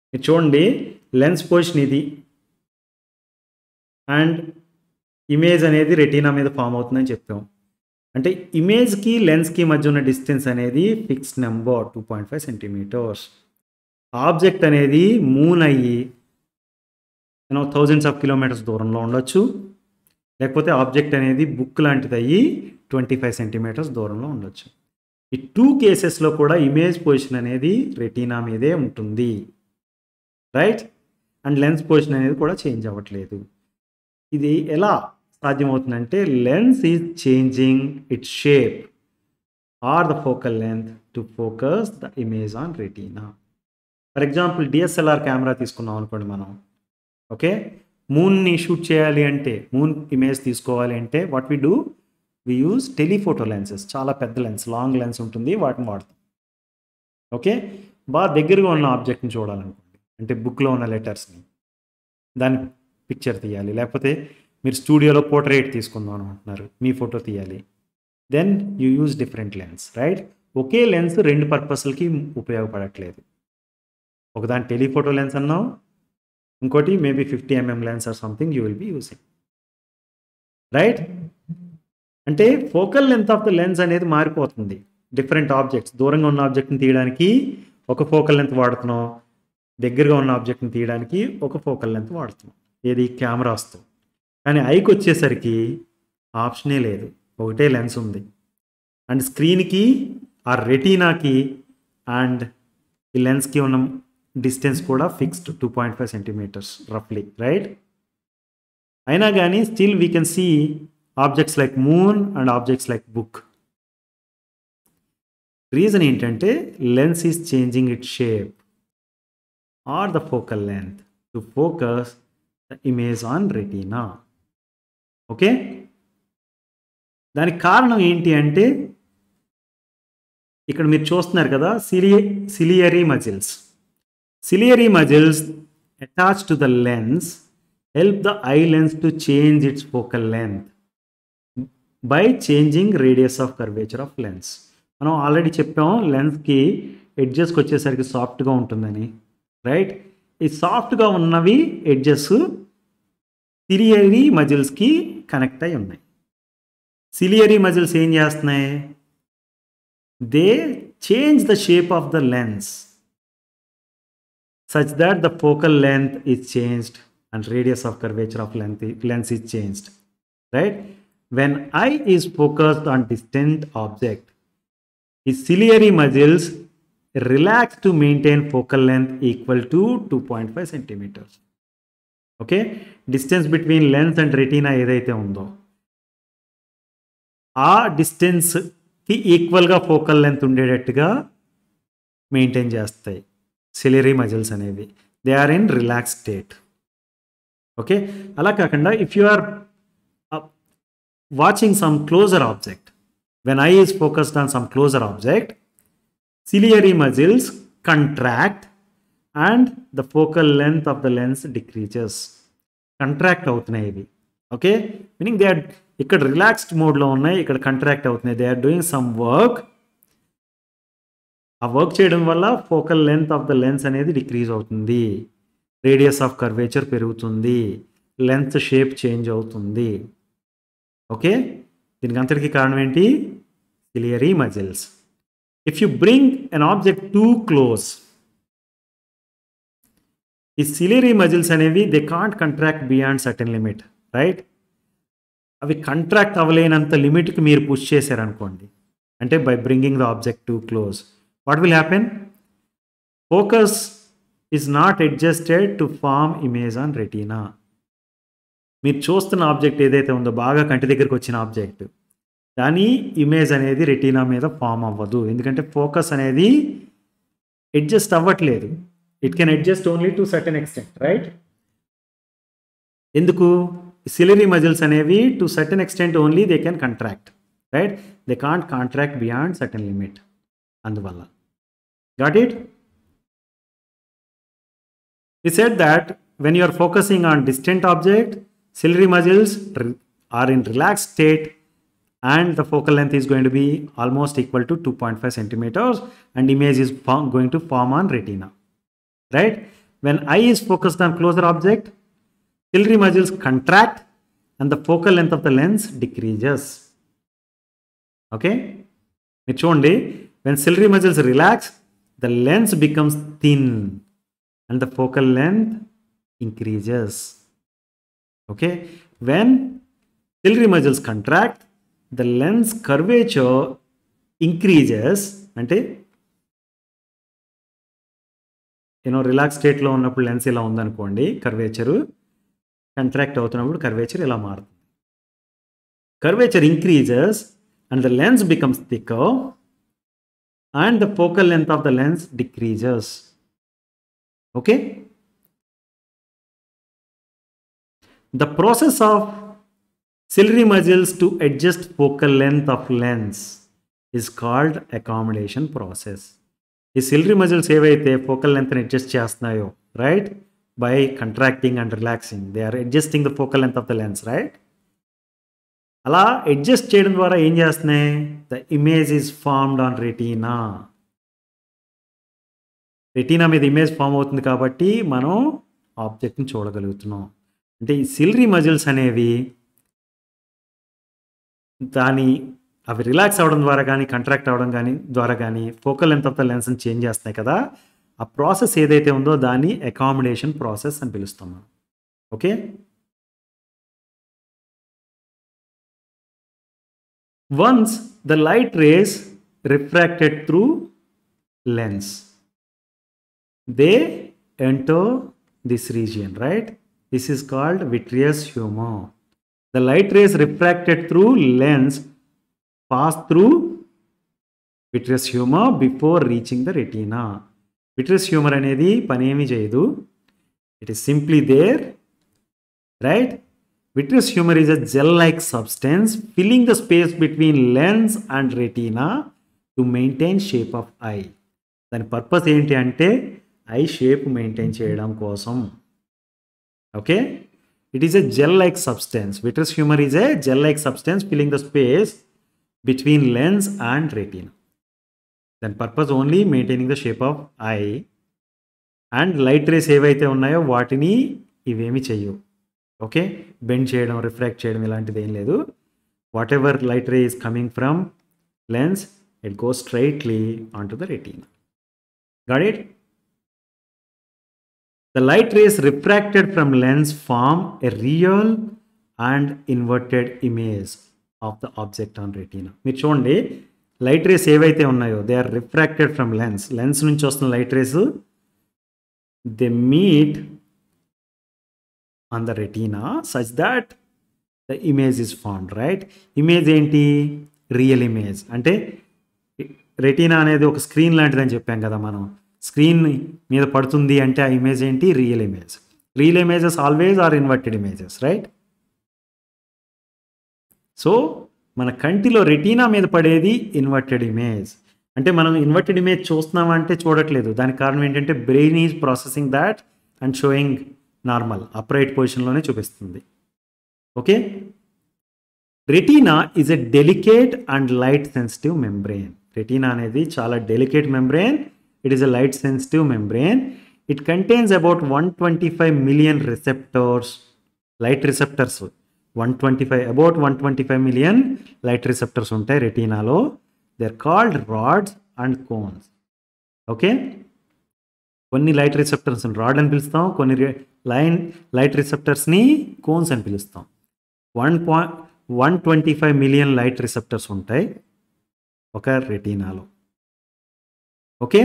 మీరు చూడండి, లెన్స్ పొజిషన్ ఇది అండ్ ఇమేజ్ అనేది రెటీనా మీద ఫామ్ అవుతుందని చెప్పాం. అంటే ఇమేజ్కి లెన్స్కి మధ్య ఉన్న డిస్టెన్స్ అనేది ఫిక్స్డ్ నెంబర్ 2.5 సెంటీమీటర్స్. ఆబ్జెక్ట్ అనేది మూవ్ అయ్యి థౌజండ్స్ ఆఫ్ కిలోమీటర్స్ దూరంలో ఉండొచ్చు, లేకపోతే ఆబ్జెక్ట్ అనేది బుక్ లాంటిది అయ్యి 25 సెంటీమీటర్స్ దూరంలో ఉండొచ్చు. ఈ 2 కేసెస్లో కూడా ఇమేజ్ పొజిషన్ అనేది రెటీనా మీదే ఉంటుంది, రైట్? అండ్ లెన్స్ పొజిషన్ అనేది కూడా చేంజ్ అవ్వట్లేదు. ఇది ఎలా సాధ్యమవుతుందంటే lens is changing its shape or the focal length to focus the image on retina. For example DSLR camera తీసుకున్నాం అనుకోండి మనం, ఓకే, మూన్ని షూట్ చేయాలి అంటే, మూన్ ఇమేజ్ తీసుకోవాలి అంటే what we do, we use telephoto lenses. చాలా పెద్ద లెన్స్, లాంగ్ లెన్స్ ఉంటుంది, వాటిని వాడతాం. ఓకే, బాగా దగ్గరగా ఉన్న ఆబ్జెక్ట్ని చూడాలనుకోండి, అంటే బుక్లో ఉన్న లెటర్స్ని, దాని పిక్చర్ తీయాలి. లేకపోతే మీరు స్టూడియోలో పోర్ట్రేట్ తీసుకుందాం అనుకుంటున్నారు, మీ ఫోటో తీయాలి. Then you use different lens, right? ఒకే లెన్స్ రెండు పర్పస్లకి ఉపయోగపడట్లేదు. ఒకదాని టెలిఫోటో లెన్స్ అన్నాం, ఇంకోటి maybe 50mm lens or something you will be using, right? అంటే focal length of the lens అనేది మారిపోతుంది. డిఫరెంట్ ఆబ్జెక్ట్స్, దూరంగా ఉన్న ఆబ్జెక్ట్ని తీయడానికి ఒక ఫోకల్ లెంత్ వాడుతున్నాం, దగ్గరగా ఉన్న ఆబ్జెక్ట్ని తీయడానికి ఒక ఫోకల్ లెంత్ వాడుతున్నాం, ఏది కెమెరాస్తో. కానీ ఐకి వచ్చేసరికి ఆప్షనే లేదు, ఒకటే లెన్స్ ఉంది. అండ్ స్క్రీన్కి ఆ రెటీనాకి అండ్ ఈ లెన్స్కి ఉన్న డిస్టెన్స్ కూడా ఫిక్స్డ్ 2.5 centimeters రఫ్లీ, రైట్? అయినా కానీ still we can see objects like moon and objects like book. Reason ఏంటంటే lens is changing it shape or the focal length to focus the image on retina. Okay, దానికి కారణం ఏంటి అంటే ఇక్కడ మీరు చూస్తున్నారు కదా, ciliary muscles. Ciliary muscles attached to the lens help the eye lens to change its focal length by changing radius of curvature of lens. మనం already చెప్పాం లెన్స్కి ఎడ్జెస్కి వచ్చేసరికి సాఫ్ట్గా ఉంటుందని, రైట్? ఈ సాఫ్ట్గా ఉన్నవి ఎడ్జెస్ సిలియరీ మజిల్స్కి కనెక్ట్ అయి ఉన్నాయి. సిలియరీ మజిల్స్ ఏం చేస్తున్నాయి? They change the shape of the lens such that the focal length is changed and radius of curvature of lens is changed, right? When eye is focused on distant object, its ciliary muscles relax to maintain focal length equal to 2.5 centimeters. Okay, distance between lens and retina ఏదైతే ఉందో ఆ డిస్టెన్స్కి ఈక్వల్గా focal length ఉండేటట్టుగా maintain చేస్తాయి ciliary muscles అనేవి. They are in relax state. Okay, అలా కాకుండా if you are watching some closer object, when eye is focused on some closer object, ciliary muscles contract and the focal length of the lens decreases. Contract అవుతున్నాయి ఇవి. Okay, meaning they are ఇక్కడ relaxed మోడ్లో ఉన్నాయి, ఇక్కడ contract అవుతున్నాయి. They are doing some work. ఆ work చేయడం వల్ల focal length of the lens అనేది డిక్రీజ్ అవుతుంది, రేడియస్ ఆఫ్ కర్వేచర్ పెరుగుతుంది, లెన్స్ షేప్ చేంజ్ అవుతుంది. ఓకే, దీనికి అంతటికీ కారణం ఏంటి? Ciliary muscles. If you bring an object two close, ఈ సిలియరీ మజిల్స్ అనేవి they can't contract beyond certain limit, right? అవి కంట్రాక్ట్ అవ్వలేనంత లిమిట్కి మీరు పుష్ చేశారనుకోండి, అంటే by bringing the object two close, what will happen? Focus is not adjusted to form image on retina. మీరు చూస్తున్న object ఏదైతే ఉందో బాగా కంటి దగ్గరికి వచ్చిన ఆబ్జెక్ట్, దాని ఇమేజ్ అనేది రెటీనా మీద ఫామ్ అవ్వదు. ఎందుకంటే ఫోకస్ అనేది అడ్జస్ట్ అవ్వట్లేదు. It can adjust only to certain extent, right? ఎందుకు? సిలియరీ మజిల్స్ అనేవి to certain extent only they can contract, right? They can't contract beyond certain limit. అందువల్ల got it? We said that when you are focusing on distant object, ciliary muscles are in relaxed state and the focal length is going to be almost equal to 2.5 centimeters and image is going to form on retina, right? When eye is focused on closer object, ciliary muscles contract and the focal length of the lens decreases. Okay, మీరు చూడండి, when ciliary muscles relax, the lens becomes thin and the focal length increases. Okay, when ciliary muscles contract, the lens curvature increases. అంటే relax స్టేట్లో ఉన్నప్పుడు lens ఇలా ఉందనుకోండి, curvature contract అవుతున్నప్పుడు curvature ఇలా మారుతుంది. Curvature increases and the lens becomes thicker and the focal length of the lens decreases. Okay, the process of ciliary muscles to adjust focal length of lens is called accommodation process. ఈ ciliary muscles ఏవైతే focal లెంత్ని adjust చేస్తున్నాయో right? By contracting and relaxing. They are adjusting the focal length of the lens, right? అలా adjust చేయడం ద్వారా ఏం చేస్తున్నాయి? The image is formed on retina. Retina మీద ఇమేజ్ ఫామ్ అవుతుంది కాబట్టి మనం ఆబ్జెక్ట్ని చూడగలుగుతున్నాం. అంటే ఈ సిలియరీ మజిల్స్ అనేవి అవి రిలాక్స్ అవ్వడం ద్వారా కానీ కంట్రాక్ట్ అవ్వడం ద్వారా కానీ ఫోకల్ లెంత్ ఆఫ్ ద లెన్స్ని చేంజ్ చేస్తున్నాయి కదా. ఆ ప్రాసెస్ ఏదైతే ఉందో దాన్ని అకామిడేషన్ ప్రాసెస్ అని పిలుస్తాం. Okay, once the light rays refracted through lens, they enter this region, right? This is called vitreous humor. The light rays refracted through lens pass through vitreous humor before reaching the retina. Vitreous humor అనేది పని ఏమీ చేయదు. It is simply there, right? Vitreous humor is a gel-like substance filling the space between lens and retina to maintain shape of eye. దాని purpose ఏంటి అంటే I shape maintain చేయడం కోసం. Okay, it is a gel-like substance. Vitreous humor is a gel-like substance filling the space between lens and retina. దాని purpose only maintaining the shape of I. And light rays ఏవైతే ఉన్నాయో వాటిని ఇవేమి చెయ్యవు. Okay, bend చేయడం, refract చేయడం ఇలాంటిది ఏం లేదు. Whatever light ray is coming from lens, it goes straightly on to the retina. Got it? The light rays refracted from lens form a real and inverted image of the object on retina. మీరు చూడండి, light rays ఏవైతే ఉన్నాయో they are refracted from lens నుంచి వస్తున్న light rays they meet on the retina such that the image is formed, right? Image ఏంటి? Real image. అంటే retina అనేది ఒక స్క్రీన్ లాంటిదని చెప్పాం కదా మనం. స్క్రీన్ మీద పడుతుంది అంటే ఆ ఇమేజ్ ఏంటి? Real image. Real images always are inverted images, right? So మన కంటిలో రెటీనా మీద పడేది ఇన్వర్టెడ్ ఇమేజ్. అంటే మనం ఇన్వర్టెడ్ ఇమేజ్ చూస్తున్నామంటే చూడట్లేదు. దానికి కారణం ఏంటంటే brain is processing that and showing normal upright పొజిషన్లోనే చూపిస్తుంది. Okay, retina is a delicate and light sensitive membrane. Retina అనేది చాలా delicate membrane. It is a light sensitive membrane. It contains about 125 million receptors, light receptors. About 125 million light receptors ఉంటాయి రెటీనాలో. They are called rods and cones. Okay, కొన్ని light రిసెప్టర్స్ని rod అని పిలుస్తాం, కొన్ని light రిసెప్టర్స్ని cones అని పిలుస్తాం. 125 మిలియన్ లైట్ రిసెప్టర్స్ ఉంటాయి ఒక రెటీనాలో. Okay,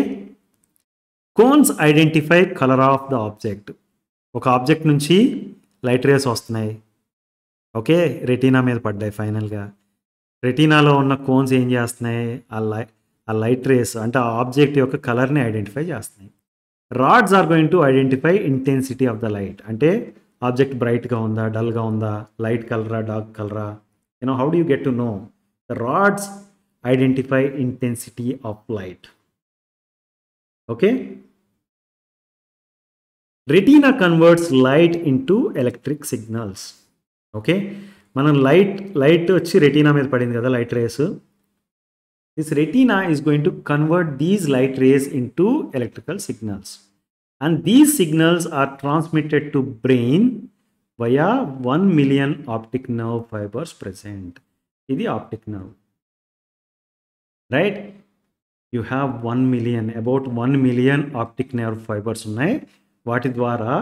cones identify colour of the object. ఒక ఆబ్జెక్ట్ నుంచి లైట్ రేస్ వస్తున్నాయి, ఓకే, రెటీనా మీద పడ్డాయి. ఫైనల్గా రెటీనాలో ఉన్న కోన్స్ ఏం చేస్తున్నాయి? ఆ లైట్ రేస్ అంటే ఆ ఆబ్జెక్ట్ యొక్క కలర్ని ఐడెంటిఫై చేస్తున్నాయి. Rods are going to identify intensity of the light. అంటే ఆబ్జెక్ట్ బ్రైట్గా ఉందా, డల్గా ఉందా, లైట్ కలరా, డార్క్ కలరా, how do you get to know? The rods identify intensity of light. Okay, retina converts light into electric signals. Okay, మనం light వచ్చి retina మీద పడింది కదా, light rays. This retina is going to convert these light rays into electrical signals, and these signals are transmitted to brain via 1 million optic nerve fibers present. This is optic nerve, right? You have 1 million, about 1 million optic nerve fibers unnai. Vaati dwara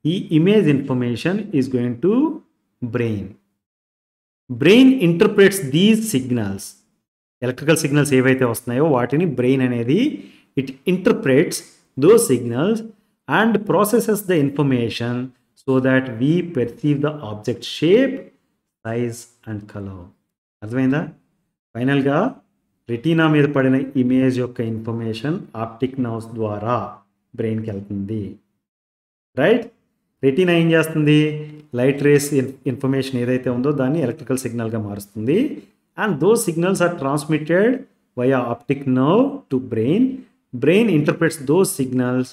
ee image information is going to brain. Brain interprets these signals. Electrical signals ఏవైతే వస్తున్నాయో వాటిని brain అనేది it interprets those signals and processes the information so that we perceive the object shape, size and colour. అర్థమైందా? ఫైనల్గా retina మీద పడిన image యొక్క information optic nerves ద్వారా బ్రెయిన్కి వెళ్తుంది, రైట్? రెటీనా ఏం చేస్తుంది? లైట్ రేస్ ఇన్ఫర్మేషన్ ఏదైతే ఉందో దాన్ని ఎలక్ట్రికల్ సిగ్నల్గా మారుస్తుంది. And those signals are transmitted via optic nerve to brain. Brain interprets those signals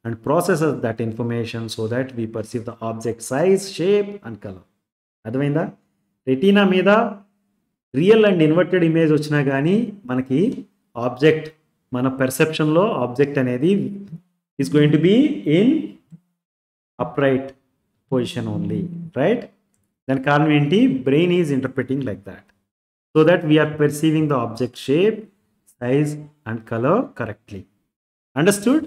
and processes that information so that we perceive the object size, shape and color. అర్థమైందా? Retina మీద real and inverted image వచ్చినా కానీ మనకి object మన పెర్సెప్షన్లో object అనేది is going to be in upright position only, right? దాని కారణం ఏంటి? Brain is interpreting like that so that we're perceiving the object shape, size and color correctly. Understood?